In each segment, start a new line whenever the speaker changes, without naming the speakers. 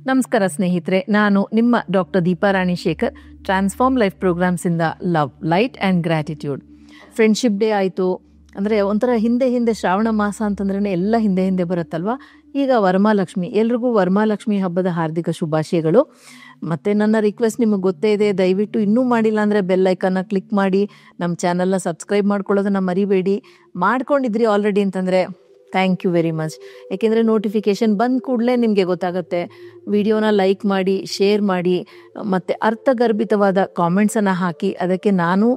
ನಮಸ್ಕಾರ ಸ್ನೇಹಿತರೆ, ನಾನು ನಿಮ್ಮ doctor Deeparani Shekhar, transform life ಪ್ರೋಗ್ರಾಮ್ಸಿಂದ love, light and gratitude. Friendship day ಆಯಿತು ಅಂದರೆ ಒಂಥರ ಹಿಂದೆ ಶ್ರಾವಣ ಮಾಸ ಅಂತಂದ್ರೇ ಎಲ್ಲ ಹಿಂದೆ ಬರುತ್ತಲ್ವ. ಈಗ ವರಮಹಾಲಕ್ಷ್ಮಿ, ಎಲ್ರಿಗೂ ವರಮಹಾಲಕ್ಷ್ಮಿ ಹಬ್ಬದ ಹಾರ್ದಿಕ ಶುಭಾಶಯಗಳು. ಮತ್ತು ನನ್ನ ರಿಕ್ವೆಸ್ಟ್ ನಿಮಗೆ ಗೊತ್ತೇ ಇದೆ, ದಯವಿಟ್ಟು ಇನ್ನೂ ಮಾಡಿಲ್ಲ ಅಂದರೆ ಬೆಲ್ ಐಕನ್ನ ಕ್ಲಿಕ್ ಮಾಡಿ ನಮ್ಮ ಚಾನಲ್ನ ಸಬ್ಸ್ಕ್ರೈಬ್ ಮಾಡ್ಕೊಳ್ಳೋದನ್ನು ಮರಿಬೇಡಿ. ಮಾಡ್ಕೊಂಡಿದ್ರಿ ಆಲ್ರೆಡಿ ಅಂತಂದರೆ ಥ್ಯಾಂಕ್ ಯು ವೆರಿ ಮಚ್. ಏಕೆಂದರೆ ನೋಟಿಫಿಕೇಷನ್ ಬಂದ ಕೂಡಲೇ ನಿಮಗೆ ಗೊತ್ತಾಗುತ್ತೆ. ವಿಡಿಯೋನ ಲೈಕ್ ಮಾಡಿ, ಶೇರ್ ಮಾಡಿ, ಮತ್ತು ಅರ್ಥಗರ್ಭಿತವಾದ ಕಾಮೆಂಟ್ಸನ್ನು ಹಾಕಿ, ಅದಕ್ಕೆ ನಾನು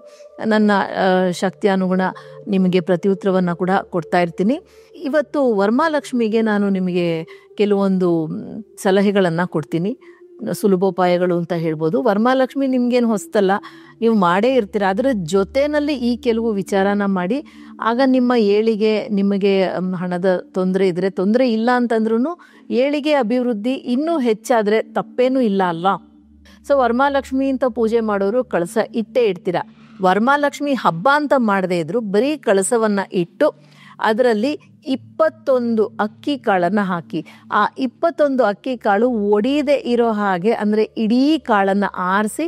ನನ್ನ ಶಕ್ತಿ ಅನುಗುಣ ನಿಮಗೆ ಪ್ರತ್ಯುತ್ತರವನ್ನು ಕೂಡ ಕೊಡ್ತಾ ಇರ್ತೀನಿ. ಇವತ್ತು ವರಮಹಾಲಕ್ಷ್ಮಿಗೆ ನಾನು ನಿಮಗೆ ಕೆಲವೊಂದು ಸಲಹೆಗಳನ್ನು ಕೊಡ್ತೀನಿ, ಸುಲಭೋಪಾಯಗಳು ಅಂತ ಹೇಳ್ಬೋದು. ವರಮಹಾಲಕ್ಷ್ಮಿ ನಿಮಗೇನು ಹೊಸ್ತಲ್ಲ, ನೀವು ಮಾಡೇ ಇರ್ತೀರ. ಅದರ ಜೊತೆಯಲ್ಲಿ ಈ ಕೆಲವು ವಿಚಾರನ ಮಾಡಿ, ಆಗ ನಿಮ್ಮ ಏಳಿಗೆ, ನಿಮಗೆ ಹಣದ ತೊಂದರೆ ಇದ್ದರೆ, ತೊಂದರೆ ಇಲ್ಲ ಅಂತಂದ್ರೂ ಏಳಿಗೆ ಅಭಿವೃದ್ಧಿ ಇನ್ನೂ ಹೆಚ್ಚಾದರೆ ತಪ್ಪೇನೂ ಇಲ್ಲ ಅಲ್ವಾ. ಸೊ ವರಮಹಾಲಕ್ಷ್ಮಿ ಅಂತ ಪೂಜೆ ಮಾಡೋರು ಕಳಸ ಇಟ್ಟೇ ಇಡ್ತೀರ. ವರಮಹಾಲಕ್ಷ್ಮಿ ಹಬ್ಬ ಅಂತ ಮಾಡದೇ ಇದ್ರು ಬರೀ ಕಳಸವನ್ನು ಇಟ್ಟು ಅದರಲ್ಲಿ 21 ಅಕ್ಕಿ ಕಾಳನ್ನು ಹಾಕಿ, ಆ 21 ಅಕ್ಕಿ ಕಾಳು ಒಡೆಯದೇ ಇರೋ ಹಾಗೆ, ಅಂದರೆ ಇಡೀ ಕಾಳನ್ನು ಆರಿಸಿ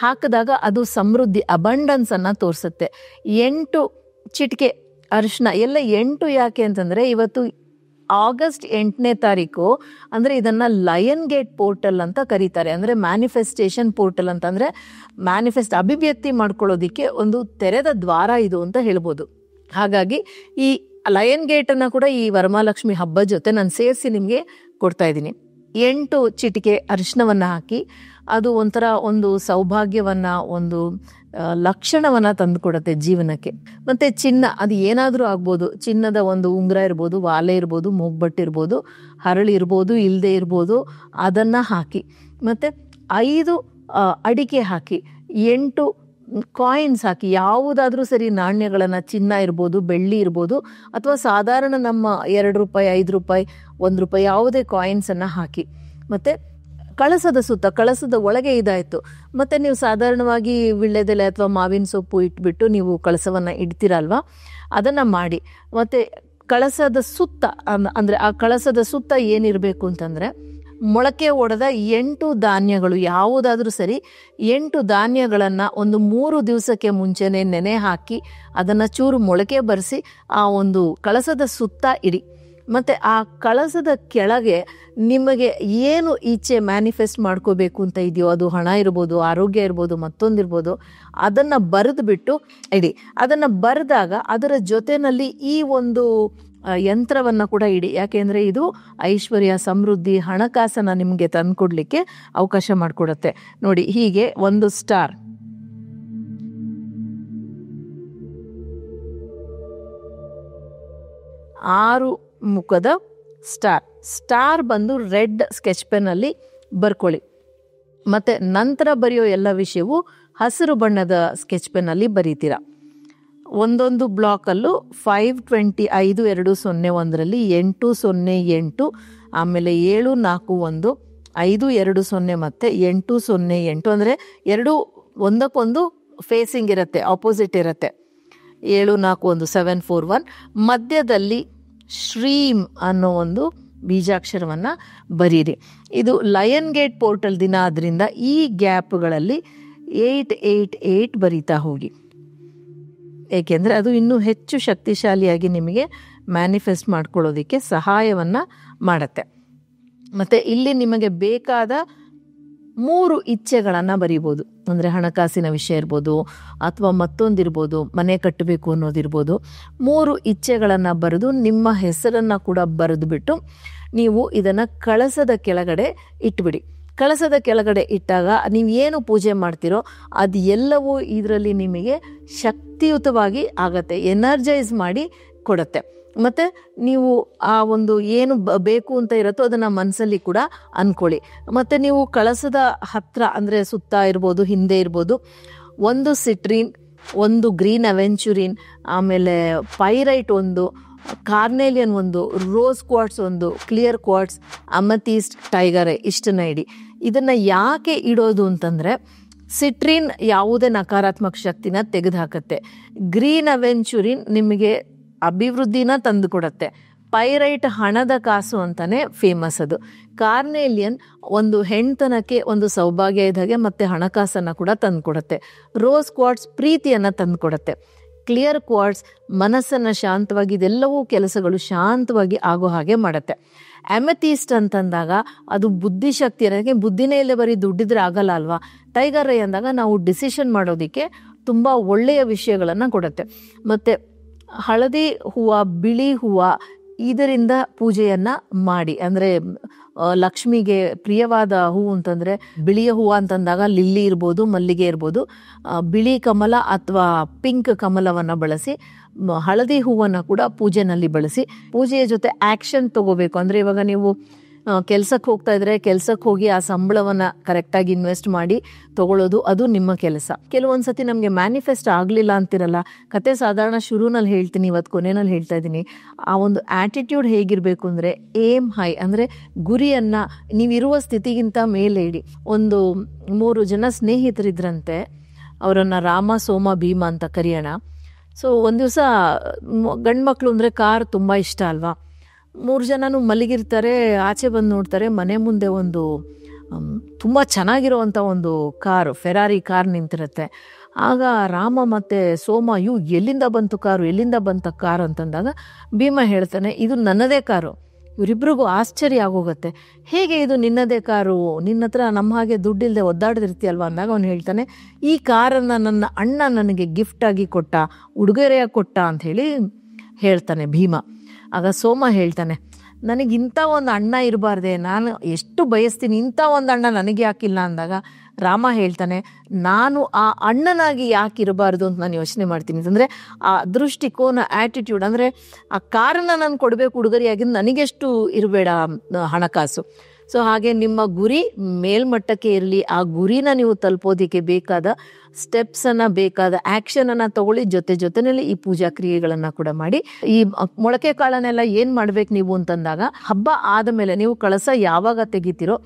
ಹಾಕಿದಾಗ ಅದು ಸಮೃದ್ಧಿ, ಅಬಂಡನ್ಸನ್ನು ತೋರಿಸುತ್ತೆ. 8 ಚಿಟಿಕೆ ಅರಿಶಿನ, ಎಲ್ಲ 8 ಯಾಕೆ ಅಂತಂದರೆ ಇವತ್ತು ಆಗಸ್ಟ್ 8ನೇ ತಾರೀಕು, ಅಂದರೆ ಇದನ್ನು ಲಯನ್ ಗೇಟ್ ಪೋರ್ಟಲ್ ಅಂತ ಕರೀತಾರೆ. ಅಂದರೆ ಮ್ಯಾನಿಫೆಸ್ಟೇಷನ್ ಪೋರ್ಟಲ್ ಅಂತಂದರೆ ಅಭಿವ್ಯಕ್ತಿ ಮಾಡ್ಕೊಳ್ಳೋದಿಕ್ಕೆ ಒಂದು ತೆರೆದ ದ್ವಾರ ಇದು ಅಂತ ಹೇಳ್ಬೋದು. ಹಾಗಾಗಿ ಈ ಲಯನ್ ಗೇಟನ್ನು ಕೂಡ ಈ ವರಮಹಾಲಕ್ಷ್ಮಿ ಹಬ್ಬ ಜೊತೆ ನಾನು ಸೇರಿಸಿ ನಿಮಗೆ ಕೊಡ್ತಾ ಇದ್ದೀನಿ. 8 ಚಿಟಿಕೆ ಅರಿಶಿನವನ್ನು ಹಾಕಿ, ಅದು ಒಂಥರ ಒಂದು ಸೌಭಾಗ್ಯವನ್ನು, ಒಂದು ಲಕ್ಷಣವನ್ನು ತಂದುಕೊಡುತ್ತೆ ಜೀವನಕ್ಕೆ. ಮತ್ತು ಚಿನ್ನ, ಅದು ಏನಾದರೂ ಆಗ್ಬೋದು, ಚಿನ್ನದ ಒಂದು ಉಂಗುರ ಇರ್ಬೋದು, ವಾಲೆ ಇರ್ಬೋದು, ಮೂಗ್ಬಟ್ಟು ಇರ್ಬೋದು, ಹರಳು ಇರ್ಬೋದು, ಇಲ್ಲದೆ ಇರ್ಬೋದು, ಅದನ್ನು ಹಾಕಿ, ಮತ್ತು 5 ಅಡಿಕೆ ಹಾಕಿ, 8 ಕಾಯಿನ್ಸ್ ಹಾಕಿ, ಯಾವುದಾದ್ರೂ ಸರಿ ನಾಣ್ಯಗಳನ್ನು, ಚಿನ್ನ ಇರ್ಬೋದು, ಬೆಳ್ಳಿ ಇರ್ಬೋದು, ಅಥವಾ ಸಾಧಾರಣ ನಮ್ಮ 2 ರೂಪಾಯಿ, 5 ರೂಪಾಯಿ, 1 ರೂಪಾಯಿ ಯಾವುದೇ ಕಾಯಿನ್ಸನ್ನು ಹಾಕಿ, ಮತ್ತು ಕಳಸದ ಸುತ್ತ, ಕಳಸದ ಒಳಗೆ ಇದಾಯಿತು. ಮತ್ತು ನೀವು ಸಾಧಾರಣವಾಗಿ ವಿಳ್ಳೆದೆಲೆ ಅಥವಾ ಮಾವಿನ ಸೊಪ್ಪು ಇಟ್ಬಿಟ್ಟು ನೀವು ಕಳಸವನ್ನು ಇಡ್ತೀರಲ್ವ, ಅದನ್ನು ಮಾಡಿ. ಮತ್ತು ಕಳಸದ ಸುತ್ತ ಅಂದರೆ ಆ ಕಳಸದ ಸುತ್ತ ಏನಿರಬೇಕು ಅಂತಂದರೆ, ಮೊಳಕೆ ಒಡೆದ 8 ಧಾನ್ಯಗಳು, ಯಾವುದಾದ್ರೂ ಸರಿ 8 ಧಾನ್ಯಗಳನ್ನು ಒಂದು 3 ದಿವಸಕ್ಕೆ ಮುಂಚೆನೇ ನೆನೆ ಹಾಕಿ, ಅದನ್ನು ಚೂರು ಮೊಳಕೆ ಬರೆಸಿ ಆ ಒಂದು ಕಳಸದ ಸುತ್ತ ಇಡಿ. ಮತ್ತು ಆ ಕಳಸದ ಕೆಳಗೆ ನಿಮಗೆ ಏನು ಈಚೆ ಮ್ಯಾನಿಫೆಸ್ಟ್ ಮಾಡ್ಕೋಬೇಕು ಅಂತ ಇದೆಯೋ, ಅದು ಹಣ ಇರ್ಬೋದು, ಆರೋಗ್ಯ ಇರ್ಬೋದು, ಮತ್ತೊಂದಿರ್ಬೋದು, ಅದನ್ನು ಬರೆದು ಬಿಟ್ಟು ಇಡಿ. ಅದನ್ನು ಬರೆದಾಗ ಅದರ ಜೊತೆಯಲ್ಲಿ ಈ ಒಂದು ಯಂತ್ರವನ್ನು ಕೂಡ ಇಡಿ. ಯಾಕೆಂದರೆ ಇದು ಐಶ್ವರ್ಯ, ಸಮೃದ್ಧಿ, ಹಣಕಾಸನ್ನು ನಿಮಗೆ ತಂದುಕೊಡ್ಲಿಕ್ಕೆ ಅವಕಾಶ ಮಾಡಿಕೊಡುತ್ತೆ. ನೋಡಿ, ಹೀಗೆ ಒಂದು ಸ್ಟಾರ್, 6 ಮುಖದ ಸ್ಟಾರ್ ಬಂದು ರೆಡ್ ಸ್ಕೆಚ್ ಪೆನ್ನಲ್ಲಿ ಬರ್ಕೊಳ್ಳಿ. ಮತ್ತು ನಂತರ ಬರೆಯೋ ಎಲ್ಲ ವಿಷಯವು ಹಸಿರು ಬಣ್ಣದ ಸ್ಕೆಚ್ ಪೆನ್ನಲ್ಲಿ ಬರೀತೀರ. ಒಂದೊಂದು ಬ್ಲಾಕಲ್ಲೂ 525-201ರಲ್ಲಿ 808, ಆಮೇಲೆ 741, 520 ಮತ್ತು 808, ಅಂದರೆ 2 ಒಂದಕ್ಕೊಂದು ಫೇಸಿಂಗ್ ಇರುತ್ತೆ, ಆಪೋಸಿಟ್ ಇರುತ್ತೆ. 741 741. ಮಧ್ಯದಲ್ಲಿ ಶ್ರೀಮ್ ಅನ್ನೋ ಒಂದು ಬೀಜಾಕ್ಷರವನ್ನು ಬರೀರಿ. ಇದು ಲಯನ್ ಗೇಟ್ ಪೋರ್ಟಲ್ ದಿನ ಆದ್ದರಿಂದ ಈ ಗ್ಯಾಪ್ಗಳಲ್ಲಿ 888 ಬರೀತಾ ಹೋಗಿ. ಏಕೆಂದರೆ ಅದು ಇನ್ನೂ ಹೆಚ್ಚು ಶಕ್ತಿಶಾಲಿಯಾಗಿ ನಿಮಗೆ ಮ್ಯಾನಿಫೆಸ್ಟ್ ಮಾಡ್ಕೊಳ್ಳೋದಕ್ಕೆ ಸಹಾಯವನ್ನು ಮಾಡುತ್ತೆ. ಮತ್ತು ಇಲ್ಲಿ ನಿಮಗೆ ಬೇಕಾದ 3 ಇಚ್ಛೆಗಳನ್ನು ಬರೀಬೋದು. ಅಂದರೆ ಹಣಕಾಸಿನ ವಿಷಯ ಇರ್ಬೋದು, ಅಥವಾ ಮತ್ತೊಂದಿರ್ಬೋದು, ಮನೆ ಕಟ್ಟಬೇಕು ಅನ್ನೋದಿರ್ಬೋದು. 3 ಇಚ್ಛೆಗಳನ್ನು ಬರೆದು ನಿಮ್ಮ ಹೆಸರನ್ನು ಕೂಡ ಬರೆದು ಬಿಟ್ಟು ನೀವು ಇದನ್ನು ಕಳಸದ ಕೆಳಗಡೆ ಇಟ್ಬಿಡಿ. ಕಳಸದ ಕೆಳಗಡೆ ಇಟ್ಟಾಗ ನೀವು ಏನು ಪೂಜೆ ಮಾಡ್ತೀರೋ ಅದು ಎಲ್ಲವೂ ಇದರಲ್ಲಿ ನಿಮಗೆ ಶಕ್ತಿಯುತವಾಗಿ ಆಗತ್ತೆ, ಎನರ್ಜೈಸ್ ಮಾಡಿ ಕೊಡುತ್ತೆ. ಮತ್ತು ನೀವು ಆ ಒಂದು ಏನು ಬೇಕು ಅಂತ ಇರುತ್ತೋ ಅದನ್ನು ಮನಸ್ಸಲ್ಲಿ ಕೂಡ ಅಂದ್ಕೊಳ್ಳಿ. ಮತ್ತು ನೀವು ಕಳಸದ ಹತ್ತಿರ, ಅಂದರೆ ಸುತ್ತ ಇರ್ಬೋದು, ಹಿಂದೆ ಇರ್ಬೋದು, 1 ಸಿಟ್ರಿನ್, 1 ಗ್ರೀನ್ ಅವೆಂಚುರಿನ್, ಆಮೇಲೆ pyrite 1, carnelian 1, rose quartz 1, clear quartz, amethyst, tiger, ಇಷ್ಟನ್ನ ಇಡಿ. ಇದನ್ನು ಯಾಕೆ ಇಡೋದು ಅಂತಂದರೆ, ಸಿಟ್ರಿನ್ ಯಾವುದೇ ನಕಾರಾತ್ಮಕ ಶಕ್ತಿನ ತೆಗೆದುಹಾಕತ್ತೆ. ಗ್ರೀನ್ ಅವೆಂಚುರಿನ್ ನಿಮಗೆ ಅಭಿವೃದ್ಧಿನ ತಂದು ಕೊಡುತ್ತೆ. ಪೈರೈಟ್ ಹಣದ ಕಾಸು ಅಂತಾನೆ ಫೇಮಸ್. ಅದು ಕಾರ್ನೇಲಿಯನ್ ಒಂದು ಹೆಣ್ತನಕ್ಕೆ ಒಂದು ಸೌಭಾಗ್ಯ ಇದ್ದಾಗೆ ಮತ್ತೆ ಹಣಕಾಸನ್ನು ಕೂಡ ತಂದುಕೊಡುತ್ತೆ. ರೋಸ್ ಕ್ವಾರ್ಟ್ಸ್ ಪ್ರೀತಿಯನ್ನು ತಂದುಕೊಡುತ್ತೆ. ಕ್ಲಿಯರ್ ಕ್ವಾರ್ಟ್ಸ್ ಮನಸ್ಸನ್ನು ಶಾಂತವಾಗಿ, ಇದೆಲ್ಲವೂ ಕೆಲಸಗಳು ಶಾಂತವಾಗಿ ಆಗೋ ಹಾಗೆ ಮಾಡುತ್ತೆ. ಅಮೆಥಿಸ್ಟ್ ಅಂತಂದಾಗ ಅದು ಬುದ್ಧಿಶಕ್ತಿ, ಅನ್ನೋದಕ್ಕೆ ಬುದ್ಧಿನೇ ಇಲ್ಲೇ ಬರೀ ದುಡ್ಡಿದ್ರೆ ಆಗಲ್ಲ ಅಲ್ವಾ. ಟೈಗರ್ ಐ ಅಂದಾಗ ನಾವು ಡಿಸಿಷನ್ ಮಾಡೋದಕ್ಕೆ ತುಂಬ ಒಳ್ಳೆಯ ವಿಷಯಗಳನ್ನು ಕೊಡುತ್ತೆ. ಮತ್ತು ಹಳದಿ ಹೂವು, ಬಿಳಿ ಹೂವು, ಇದರಿಂದ ಪೂಜೆಯನ್ನು ಮಾಡಿ. ಅಂದರೆ ಲಕ್ಷ್ಮಿಗೆ ಪ್ರಿಯವಾದ ಹೂವು ಅಂತಂದರೆ ಬಿಳಿಯ ಹೂವು ಅಂತಂದಾಗ ಲಿಲ್ಲಿ ಇರ್ಬೋದು, ಮಲ್ಲಿಗೆ ಇರ್ಬೋದು, ಬಿಳಿ ಕಮಲ ಅಥವಾ ಪಿಂಕ್ ಕಮಲವನ್ನು ಬಳಸಿ, ಹಳದಿ ಹೂವನ್ನು ಕೂಡ ಪೂಜೆನಲ್ಲಿ ಬಳಸಿ. ಪೂಜೆಯ ಜೊತೆ ಆ್ಯಕ್ಷನ್ ತಗೋಬೇಕು. ಅಂದರೆ ಇವಾಗ ನೀವು ಕೆಲಸಕ್ಕೆ ಹೋಗ್ತಾ ಇದ್ರೆ ಕೆಲಸಕ್ಕೆ ಹೋಗಿ ಆ ಸಂಬಳವನ್ನು ಕರೆಕ್ಟಾಗಿ ಇನ್ವೆಸ್ಟ್ ಮಾಡಿ ತಗೊಳ್ಳೋದು, ಅದು ನಿಮ್ಮ ಕೆಲಸ. ಕೆಲವೊಂದು ಸತಿ ನಮಗೆ ಮ್ಯಾನಿಫೆಸ್ಟ್ ಆಗಲಿಲ್ಲ ಅಂತಿರಲ್ಲ, ಕತೆ ಸಾಧಾರಣ ಶುರುನಲ್ಲಿ ಹೇಳ್ತೀನಿ, ಇವತ್ತು ಕೊನೆಯಲ್ಲಿ ಹೇಳ್ತಾ ಇದ್ದೀನಿ. ಆ ಒಂದು ಆ್ಯಟಿಟ್ಯೂಡ್ ಹೇಗಿರಬೇಕು ಅಂದರೆ ಏಮ್ ಹೈ, ಅಂದರೆ ಗುರಿಯನ್ನು ನೀವಿರುವ ಸ್ಥಿತಿಗಿಂತ ಮೇಲೆ ಇಡಿ. ಒಂದು 3 ಜನ ಸ್ನೇಹಿತರಿದ್ರಂತೆ, ಅವರನ್ನು ರಾಮ, ಸೋಮ, ಭೀಮ ಅಂತ ಕರೆಯೋಣ. ಸೊ ಒಂದು ದಿವಸ ಗಂಡು ಮಕ್ಕಳು ಅಂದರೆ ಕಾರ್ ತುಂಬ ಇಷ್ಟ ಅಲ್ವಾ. 3 ಜನನೂ ಮಲಗಿರ್ತಾರೆ, ಆಚೆ ಬಂದು ನೋಡ್ತಾರೆ, ಮನೆ ಮುಂದೆ ಒಂದು ತುಂಬ ಚೆನ್ನಾಗಿರುವಂಥ ಒಂದು ಕಾರು, ಫೆರಾರಿ ಕಾರ್ ನಿಂತಿರುತ್ತೆ. ಆಗ ರಾಮ ಮತ್ತು ಸೋಮ, ಎಲ್ಲಿಂದ ಬಂತು ಕಾರು ಅಂತಂದಾಗ ಭೀಮ ಹೇಳ್ತಾನೆ, ಇದು ನನ್ನದೇ ಕಾರು. ಇವರಿಬ್ರಿಗೂ ಆಶ್ಚರ್ಯ ಆಗೋಗುತ್ತೆ, ಹೇಗೆ ಇದು ನಿನ್ನದೇ ಕಾರು, ನಿನ್ನ ಹತ್ರ ನಮ್ಮ ಹಾಗೆ ದುಡ್ಡಿಲ್ಲದೆ ಒದ್ದಾಡ್ದಿರ್ತೀಯಲ್ವ ಅಂದಾಗ ಅವನು ಹೇಳ್ತಾನೆ, ಈ ಕಾರನ್ನು ನನ್ನ ಅಣ್ಣ ನನಗೆ ಗಿಫ್ಟಾಗಿ ಕೊಟ್ಟ, ಉಡುಗೊರೆಯಾಗಿ ಕೊಟ್ಟ ಅಂಥೇಳಿ ಹೇಳ್ತಾನೆ ಭೀಮ. ಆಗ ಸೋಮ ಹೇಳ್ತಾನೆ, ನನಗಿಂಥ ಒಂದು ಅಣ್ಣ ಇರಬಾರ್ದೆ, ನಾನು ಎಷ್ಟು ಬಯಸ್ತೀನಿ, ಇಂಥ ಒಂದು ಅಣ್ಣ ನನಗೆ ಯಾಕಿಲ್ಲ ಅಂದಾಗ ರಾಮ ಹೇಳ್ತಾನೆ, ನಾನು ಆ ಅಣ್ಣನಾಗಿ ಯಾಕೆ ಇರಬಾರ್ದು ಅಂತ ನಾನು ಯೋಚನೆ ಮಾಡ್ತೀನಿ. ಅಂದರೆ ಆ ದೃಷ್ಟಿಕೋನ, ಆ್ಯಟಿಟ್ಯೂಡ್, ಅಂದರೆ ಆ ಕಾರನ್ನು ನಾನು ಕೊಡಬೇಕು ಉಡುಗೊರೆಯಾಗಿ, ನನಗೆಷ್ಟು ಇರಬೇಡ ಹಣಕಾಸು. ಸೊ ಹಾಗೆ ನಿಮ್ಮ ಗುರಿ ಮೇಲ್ಮಟ್ಟಕ್ಕೆ ಇರಲಿ, ಆ ಗುರಿನ ನೀವು ತಲುಪೋದಕ್ಕೆ ಬೇಕಾದ ಸ್ಟೆಪ್ಸನ್ನು, ಬೇಕಾದ ಆ್ಯಕ್ಷನನ್ನು ತಗೊಳ್ಳಿ. ಜೊತೆಯಲ್ಲಿ ಈ ಪೂಜಾ ಕ್ರಿಯೆಗಳನ್ನು ಕೂಡ ಮಾಡಿ. ಈ ಮೊಳಕೆ ಕಾಳನ್ನೆಲ್ಲ ಏನು ಮಾಡ್ಬೇಕು ನೀವು ಅಂತಂದಾಗ, ಹಬ್ಬ ಆದಮೇಲೆ ನೀವು ಕಳಸ ಯಾವಾಗ ತೆಗಿತೀರೋ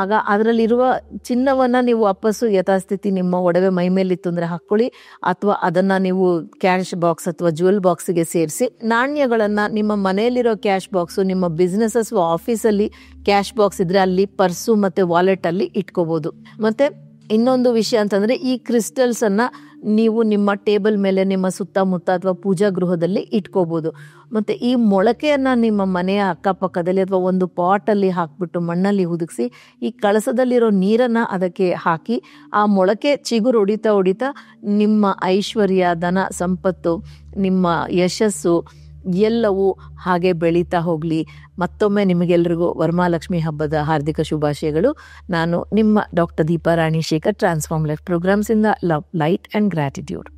ಆಗ ಅದರಲ್ಲಿರುವ ಚಿನ್ನವನ್ನು ನೀವು ವಾಪಸ್ಸು ಯಥಾಸ್ಥಿತಿ ನಿಮ್ಮ ಒಡವೆ ಮೈ ಮೇಲಿತ್ತು ಅಂದರೆ ಹಾಕ್ಕೊಳ್ಳಿ, ಅಥವಾ ಅದನ್ನು ನೀವು ಕ್ಯಾಶ್ ಬಾಕ್ಸ್ ಅಥವಾ ಜ್ಯುವೆಲ್ ಬಾಕ್ಸಿಗೆ ಸೇರಿಸಿ. ನಾಣ್ಯಗಳನ್ನು ನಿಮ್ಮ ಮನೆಯಲ್ಲಿರೋ ಕ್ಯಾಶ್ ಬಾಕ್ಸು, ನಿಮ್ಮ ಬಿಸ್ನೆಸಸ್ ಆಫೀಸಲ್ಲಿ ಕ್ಯಾಶ್ ಬಾಕ್ಸ್ ಇದ್ದರೆ ಅಲ್ಲಿ ಪರ್ಸು ಮತ್ತು ವಾಲೆಟಲ್ಲಿ ಇಟ್ಕೋಬೋದು. ಮತ್ತು ಇನ್ನೊಂದು ವಿಷಯ ಅಂತಂದರೆ, ಈ ಕ್ರಿಸ್ಟಲ್ಸನ್ನು ನೀವು ನಿಮ್ಮ ಟೇಬಲ್ ಮೇಲೆ, ನಿಮ್ಮ ಸುತ್ತಮುತ್ತ ಅಥವಾ ಪೂಜಾ ಗೃಹದಲ್ಲಿ ಇಟ್ಕೋಬೋದು. ಮತ್ತು ಈ ಮೊಳಕೆಯನ್ನು ನಿಮ್ಮ ಮನೆಯ ಅಕ್ಕಪಕ್ಕದಲ್ಲಿ ಅಥವಾ ಒಂದು ಪಾಟಲ್ಲಿ ಹಾಕಿಬಿಟ್ಟು ಮಣ್ಣಲ್ಲಿ ಹುದುಗಿಸಿ, ಈ ಕಳಸದಲ್ಲಿರೋ ನೀರನ್ನು ಅದಕ್ಕೆ ಹಾಕಿ, ಆ ಮೊಳಕೆ ಚಿಗುರು ಹೊಡಿತಾ ನಿಮ್ಮ ಐಶ್ವರ್ಯ, ಧನ, ಸಂಪತ್ತು, ನಿಮ್ಮ ಯಶಸ್ಸು ಎಲ್ಲವೂ ಹಾಗೆ ಬೆಳೀತಾ ಹೋಗಲಿ. ಮತ್ತೊಮ್ಮೆ ನಿಮಗೆಲ್ಲರಿಗೂ ವರಮಹಾಲಕ್ಷ್ಮಿ ಹಬ್ಬದ ಹಾರ್ದಿಕ ಶುಭಾಶಯಗಳು. ನಾನು ನಿಮ್ಮ doctor Deepa Rani Shekhar, transform life ಪ್ರೋಗ್ರಾಮ್ಸಿಂದ ಲವ್, ಲೈಟ್ ಆ್ಯಂಡ್ ಗ್ರ್ಯಾಟಿಟ್ಯೂಡ್.